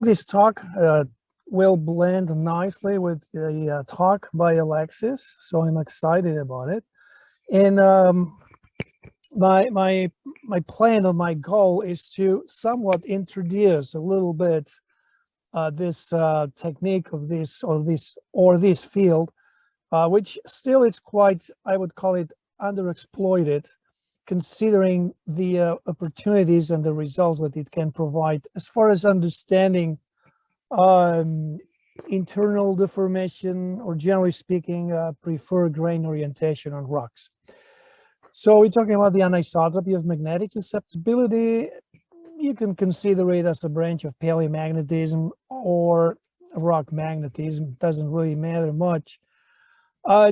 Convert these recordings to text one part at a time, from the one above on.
This talk will blend nicely with the talk by Alexis, so I'm excited about it. And my plan or my goal is to somewhat introduce a little bit this technique of this field, which still it's quite, I would call it, underexploited, considering the opportunities and the results that it can provide as far as understanding internal deformation, or generally speaking, preferred grain orientation on rocks. So we're talking about the anisotropy of magnetic susceptibility. You can consider it as a branch of paleomagnetism or rock magnetism. Doesn't really matter much.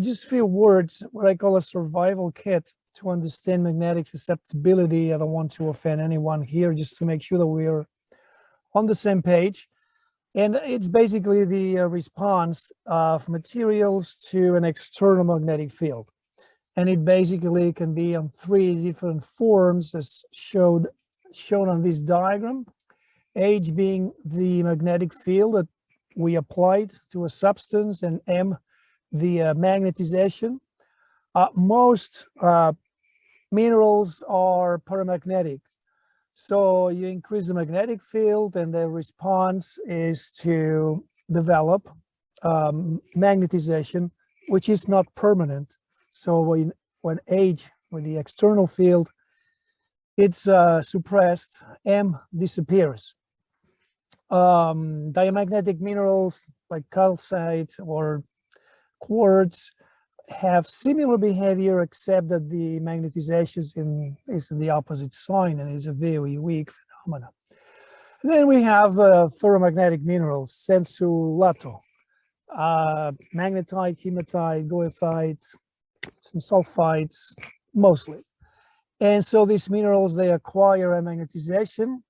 Just a few words, what I call a survival kit to understand magnetic susceptibility. I don't want to offend anyone here, just to make sure that we're on the same page. And it's basically the response of materials to an external magnetic field. And it basically can be on three different forms, as shown on this diagram. H being the magnetic field that we applied to a substance, and M, the magnetization. Most minerals are paramagnetic. So you increase the magnetic field, and the response is to develop magnetization, which is not permanent. So when H, with the external field, it's suppressed, M disappears. Diamagnetic minerals like calcite or quartz have similar behavior, except that the magnetization is in the opposite sign, and it's a very weak phenomenon. And then we have ferromagnetic minerals, sensulato, magnetite, hematite, goethite, some sulfides, mostly. And so these minerals, they acquire a magnetization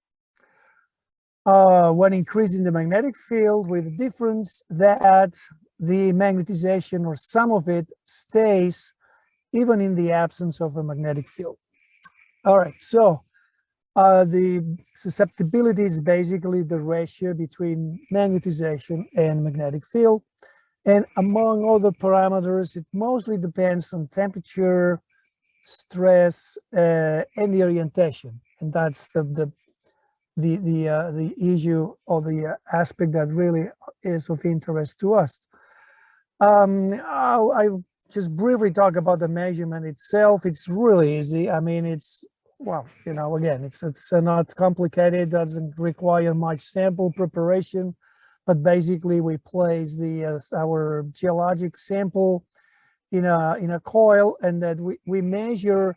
when increasing the magnetic field, with the difference that the magnetization, or some of it, stays even in the absence of a magnetic field. All right, so the susceptibility is basically the ratio between magnetization and magnetic field. And among other parameters, it mostly depends on temperature, stress, and the orientation. And that's the issue, or the aspect that really is of interest to us. I'll just briefly talk about the measurement itself. It's really easy. I mean, it's, well, you know, again, it's not complicated, doesn't require much sample preparation, but basically we place our geologic sample in a coil, and that we measure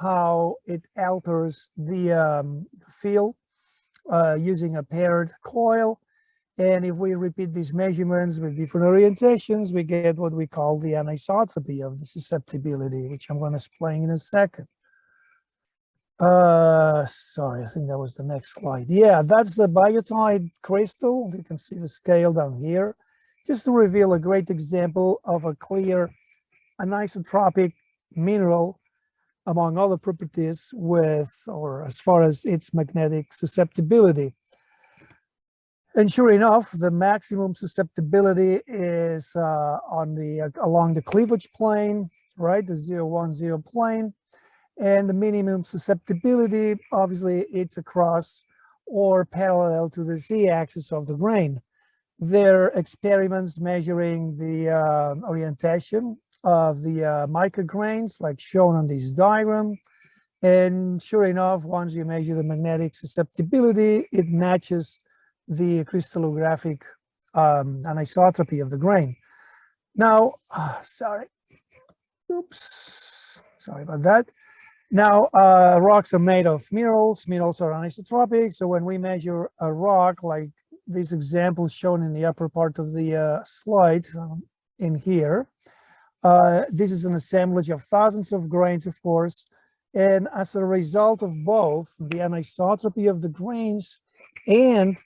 how it alters the field using a paired coil. And if we repeat these measurements with different orientations, we get what we call the anisotropy of the susceptibility, which I'm going to explain in a second. Sorry, I think that was the next slide. Yeah, that's the biotite crystal. You can see the scale down here, just to reveal a great example of a clear anisotropic mineral, among other properties, with, or as far as its magnetic susceptibility. And sure enough, the maximum susceptibility is along the cleavage plane, right, the 0, 1, 0 plane. And the minimum susceptibility, obviously, it's across or parallel to the z-axis of the grain. There are experiments measuring the orientation of the mica grains, like shown on this diagram. And sure enough, once you measure the magnetic susceptibility, it matches the crystallographic anisotropy of the grain. Now, sorry about that. Now, rocks are made of minerals. Minerals are anisotropic. So when we measure a rock, like this example shown in the upper part of the slide in here, this is an assemblage of thousands of grains, of course. And as a result of both the anisotropy of the grains and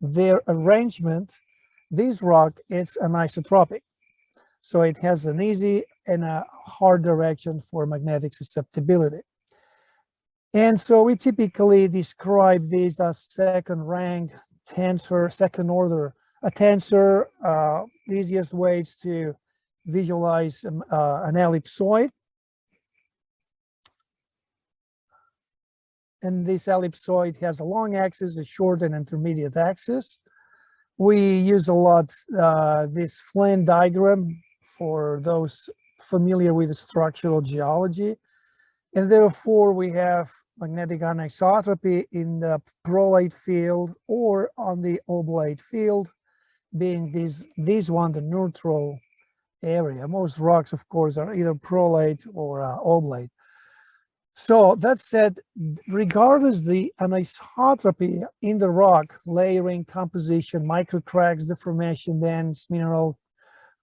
their arrangement, this rock is anisotropic. So it has an easy and a hard direction for magnetic susceptibility. And so we typically describe this as second rank tensor, second order, a tensor. The easiest way is to visualize an ellipsoid. And this ellipsoid has a long axis, a short and intermediate axis. We use a lot this Flynn diagram for those familiar with structural geology. And therefore, we have magnetic anisotropy in the prolate field or on the oblate field, being this one, the neutral area. Most rocks, of course, are either prolate or oblate. So that said, regardless the anisotropy in the rock, layering, composition, microcracks, deformation, dense mineral,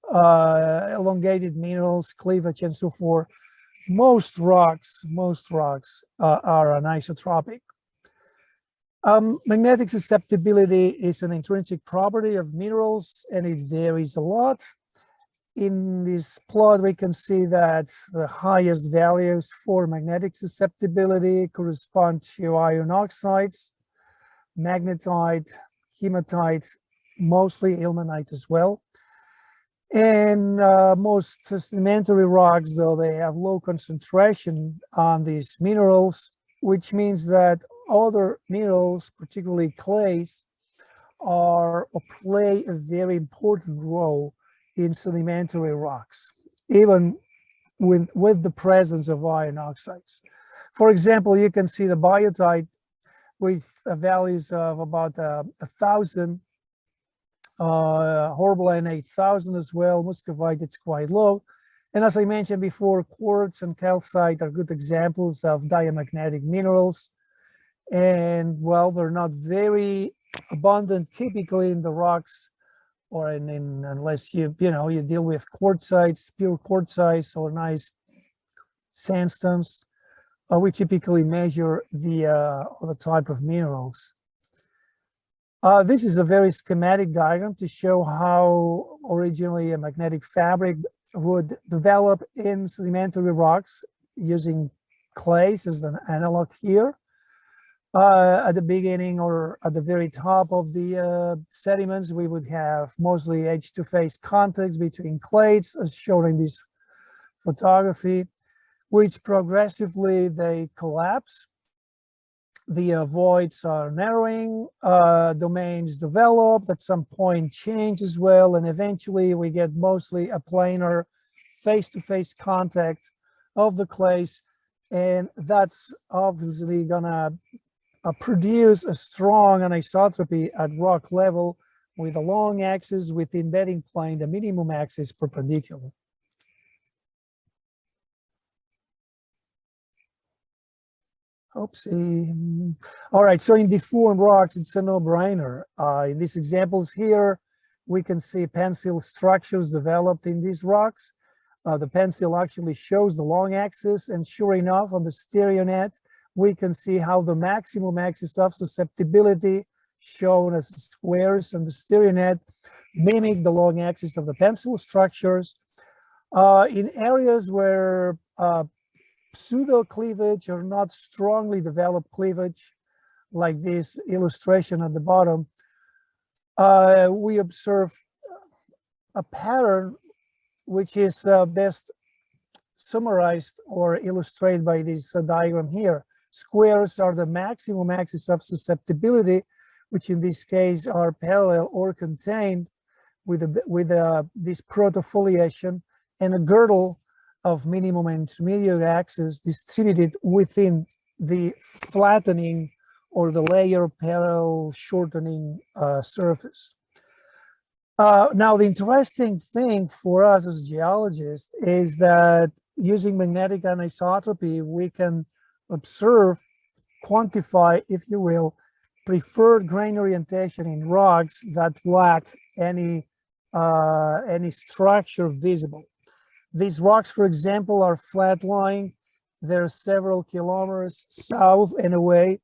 elongated minerals, cleavage, and so forth, most rocks are anisotropic. Magnetic susceptibility is an intrinsic property of minerals, and it varies a lot. In this plot, we can see that the highest values for magnetic susceptibility correspond to iron oxides, magnetite, hematite, mostly ilmenite as well. And most sedimentary rocks, though, they have low concentration on these minerals, which means that other minerals, particularly clays, play a very important role in sedimentary rocks, even with the presence of iron oxides. For example, you can see the biotite with values of about 1,000, hornblende 8,000 as well. Muscovite, it's quite low. And as I mentioned before, quartz and calcite are good examples of diamagnetic minerals. And well, they're not very abundant typically in the rocks, or unless you deal with quartzites, pure quartzites, or nice sandstones. We typically measure the type of minerals. This is a very schematic diagram to show how originally a magnetic fabric would develop in sedimentary rocks using clays as an analog here. At the beginning or at the very top of the sediments, we would have mostly edge-to-face contacts between clays, as shown in this photography, which progressively they collapse. The voids are narrowing, domains develop, at some point change as well, and eventually we get mostly a planar face-to-face contact of the clays, and that's obviously gonna produce a strong anisotropy at rock level with a long axis with embedding plane, the minimum axis perpendicular. Oopsie. All right, so in deformed rocks, it's a no-brainer. In these examples here, we can see pencil structures developed in these rocks. The pencil actually shows the long axis, and sure enough, on the stereo net, we can see how the maximum axis of susceptibility, shown as squares on the stereo net, mimic the long axis of the pencil structures. In areas where pseudo cleavage or not strongly developed cleavage, like this illustration at the bottom, we observe a pattern which is best summarized or illustrated by this diagram here. Squares are the maximum axis of susceptibility, which in this case are parallel or contained with this protofoliation, and a girdle of minimum and intermediate axis distributed within the flattening or the layer parallel shortening surface. Now, the interesting thing for us as geologists is that using magnetic anisotropy, we can observe, quantify, if you will, preferred grain orientation in rocks that lack any structure visible. These rocks, for example, are flat-lying. They're several kilometers south and away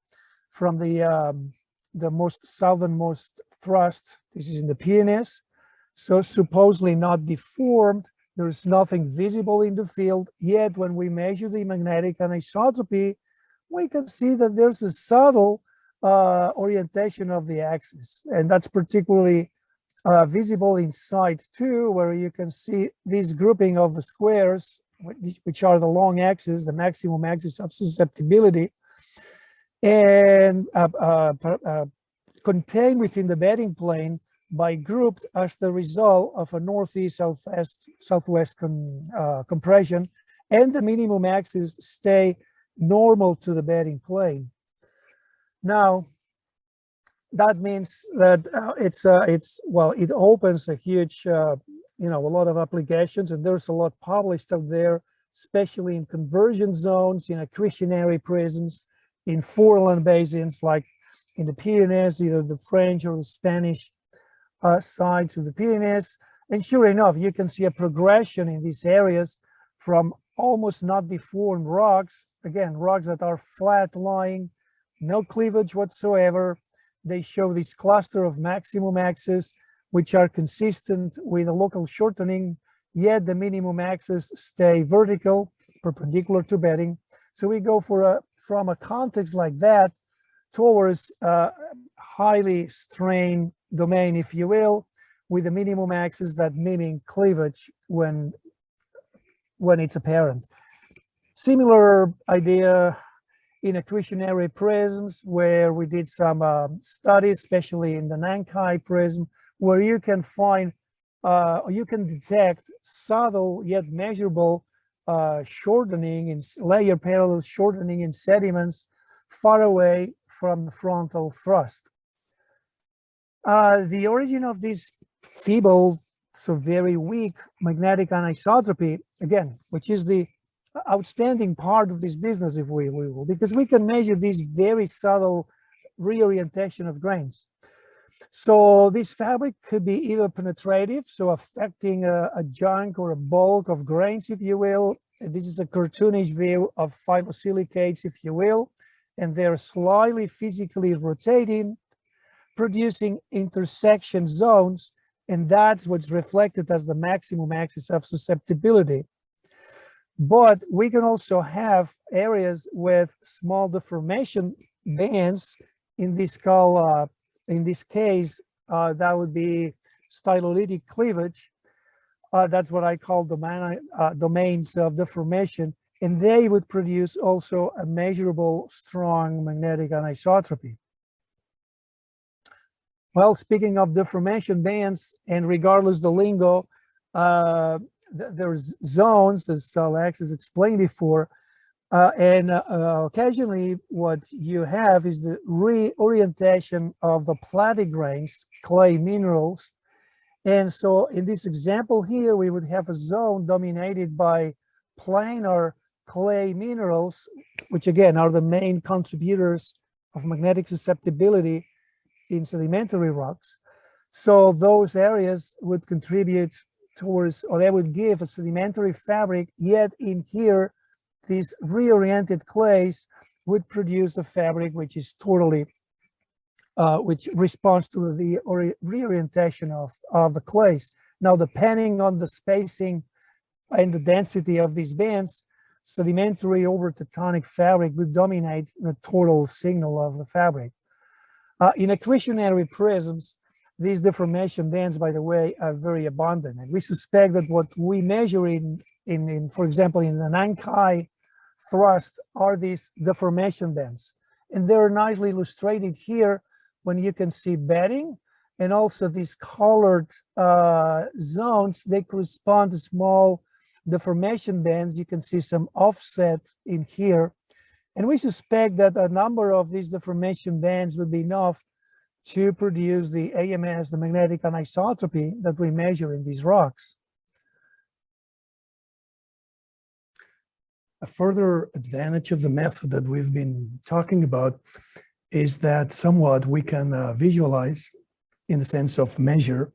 from the most southernmost thrust. This is in the Pyrenees, so supposedly not deformed. There's nothing visible in the field, yet when we measure the magnetic anisotropy, we can see that there's a subtle orientation of the axis. And that's particularly visible in site 2, where you can see this grouping of the squares, which are the long axis, the maximum axis of susceptibility, and contained within the bedding plane by grouped as the result of a northeast southwest compression, and the minimum axis stay normal to the bedding plane. Now, that means that it opens a huge, a lot of applications, and there's a lot published out there, especially in conversion zones, in accretionary prisms, in foreland basins, like in the Pyrenees, either the French or the Spanish sides of the Pyrenees. And sure enough, you can see a progression in these areas from almost not deformed rocks, again, rocks that are flat lying, no cleavage whatsoever. They show this cluster of maximum axes, which are consistent with a local shortening, yet the minimum axes stay vertical, perpendicular to bedding. So we go from a context like that towards a highly strained domain, if you will, with the minimum axis that mimic cleavage when it's apparent. Similar idea in accretionary prisms, where we did some studies, especially in the Nankai prism, where you can find, you can detect subtle yet measurable shortening in layer parallel shortening in sediments far away from the frontal thrust. The origin of this feeble, so very weak magnetic anisotropy, again, which is the outstanding part of this business, if we will, because we can measure this very subtle reorientation of grains. So this fabric could be either penetrative, so affecting a chunk or a bulk of grains, if you will. This is a cartoonish view of phyllosilicates, if you will, and they're slightly physically rotating, producing intersection zones, and that's what's reflected as the maximum axis of susceptibility. But we can also have areas with small deformation bands. In this case, that would be stylolytic cleavage. That's what I call domains of deformation, and they would produce also a measurable, strong magnetic anisotropy. Well, speaking of deformation bands, and regardless the lingo, there's zones, as Alex has explained before, and occasionally what you have is the reorientation of the platy grains, clay minerals. And so in this example here, we would have a zone dominated by planar clay minerals, which again are the main contributors of magnetic susceptibility in sedimentary rocks. So those areas would contribute towards, or they would give a sedimentary fabric, yet in here, these reoriented clays would produce a fabric which is totally, which responds to the reorientation of the clays. Now, depending on the spacing and the density of these bands, sedimentary over tectonic fabric would dominate the total signal of the fabric. In accretionary prisms, these deformation bands, by the way, are very abundant. And we suspect that what we measure for example, in the Nankai thrust are these deformation bands. And they're nicely illustrated here when you can see bedding, and also these colored zones, they correspond to small deformation bands. You can see some offset in here. And we suspect that a number of these deformation bands would be enough to produce the AMS, the magnetic anisotropy that we measure in these rocks. A further advantage of the method that we've been talking about is that somewhat we can visualize, in the sense of measure,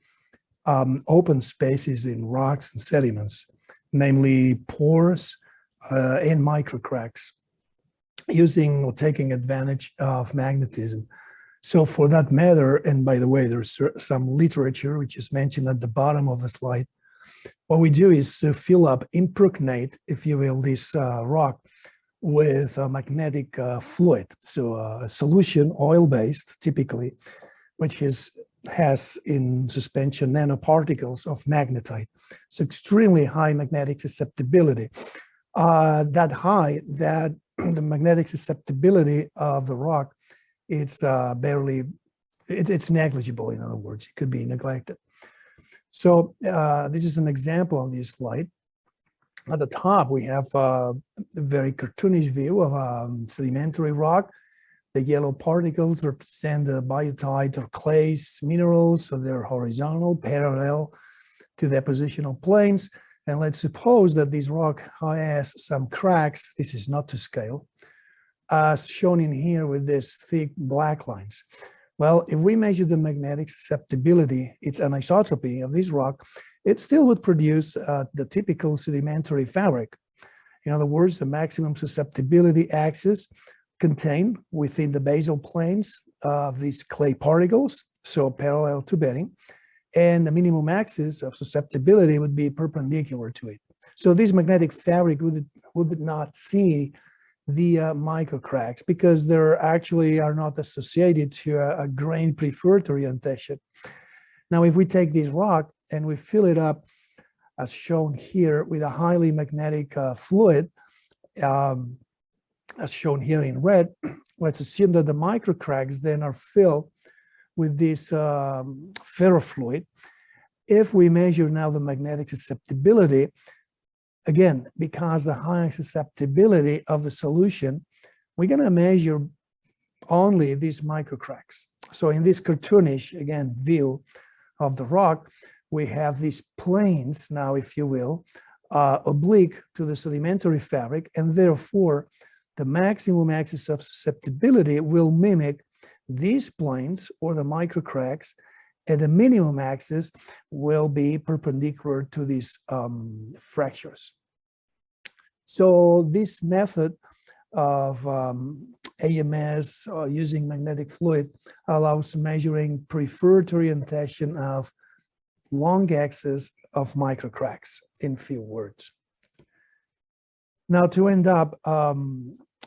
open spaces in rocks and sediments, namely pores and microcracks, using or taking advantage of magnetism. So for that matter, and by the way, there's some literature which is mentioned at the bottom of the slide, what we do is fill up, impregnate, if you will, this rock with a magnetic fluid. So a solution, oil-based typically, which has in suspension nanoparticles of magnetite. So extremely high magnetic susceptibility. That high that the magnetic susceptibility of the rock, it's it's negligible, in other words, it could be neglected. So this is an example on this slide. At the top, we have a very cartoonish view of a sedimentary rock. The yellow particles represent the biotite or clays minerals, so they're horizontal, parallel to the positional planes. And let's suppose that this rock has some cracks. This is not to scale, as shown in here with these thick black lines. Well, if we measure the magnetic susceptibility, its anisotropy of this rock, it still would produce the typical sedimentary fabric. In other words, the maximum susceptibility axis contained within the basal planes of these clay particles, so parallel to bedding, and the minimum axis of susceptibility would be perpendicular to it. So this magnetic fabric would not see the micro cracks because they actually are not associated to a grain preferred orientation. Now, if we take this rock and we fill it up, as shown here, with a highly magnetic fluid, as shown here in red, let's assume that the micro cracks then are filled with this ferrofluid. If we measure now the magnetic susceptibility, again, because the high susceptibility of the solution, we're going to measure only these micro cracks. So in this cartoonish, again, view of the rock, we have these planes now, if you will, oblique to the sedimentary fabric, and therefore the maximum axis of susceptibility will mimic these planes or the micro cracks, and the minimum axis will be perpendicular to these fractures. So this method of AMS using magnetic fluid allows measuring preferred orientation of long axis of micro cracks, in few words. Now, to end up,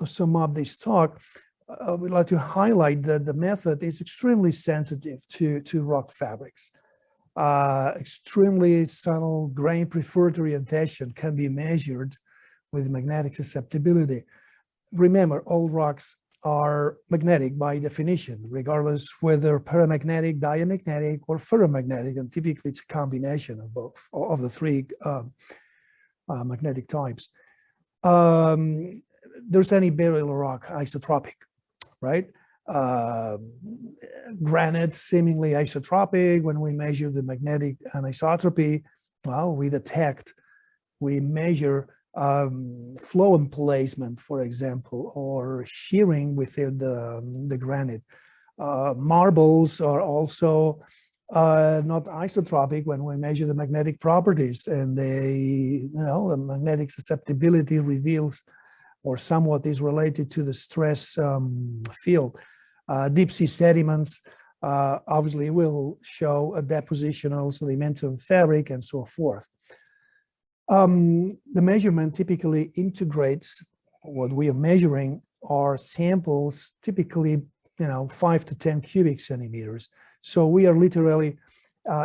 sum up this talk, we'd like to highlight that the method is extremely sensitive to rock fabrics. Extremely subtle grain preferred orientation can be measured with magnetic susceptibility. Remember, all rocks are magnetic by definition, regardless whether paramagnetic, diamagnetic, or ferromagnetic, and typically it's a combination of both, of the three magnetic types. There's any burial rock isotropic, right? Granite seemingly isotropic. When we measure the magnetic anisotropy, well, we measure flow emplacement, for example, or shearing within the granite. Marbles are also not isotropic when we measure the magnetic properties, and the magnetic susceptibility reveals or somewhat is related to the stress field. Deep sea sediments obviously will show a depositional sedimentary fabric and so forth. The measurement typically integrates what we are measuring are samples, typically 5 to 10 cubic centimeters. So we are literally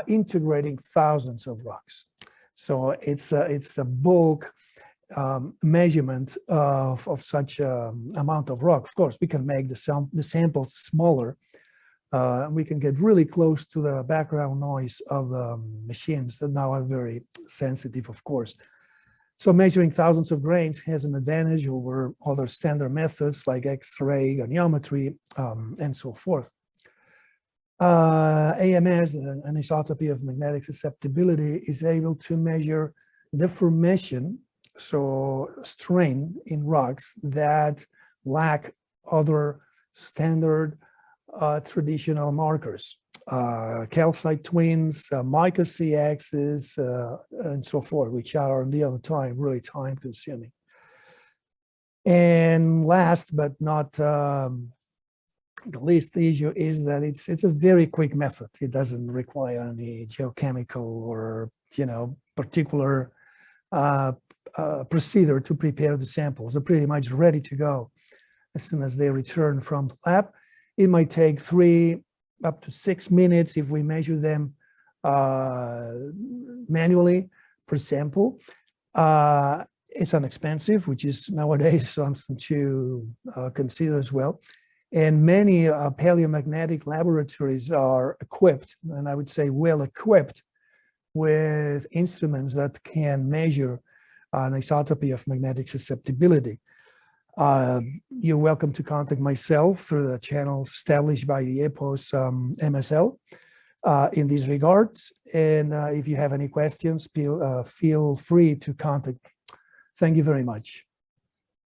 integrating thousands of rocks. So it's a bulk measurement of such amount of rock. Of course, we can make the samples smaller. We can get really close to the background noise of the machines that now are very sensitive, of course. So measuring thousands of grains has an advantage over other standard methods like X-ray, goniometry, and so forth. AMS, an anisotropy of magnetic susceptibility, is able to measure deformation, so strain in rocks that lack other standard traditional markers, calcite twins, mica C-axis, and so forth, which are on the other time really time consuming. And last but not the least issue is that it's a very quick method. It doesn't require any geochemical or particular procedure to prepare the samples. They're pretty much ready to go as soon as they return from the lab. It might take 3 up to 6 minutes if we measure them manually per sample. It's inexpensive, which is nowadays something to consider as well. And many paleomagnetic laboratories are equipped, and I would say well equipped, with instruments that can measure anisotropy of magnetic susceptibility. You're welcome to contact myself through the channels established by the EPOS MSL in these regards. And if you have any questions, feel free to contact me. Thank you very much.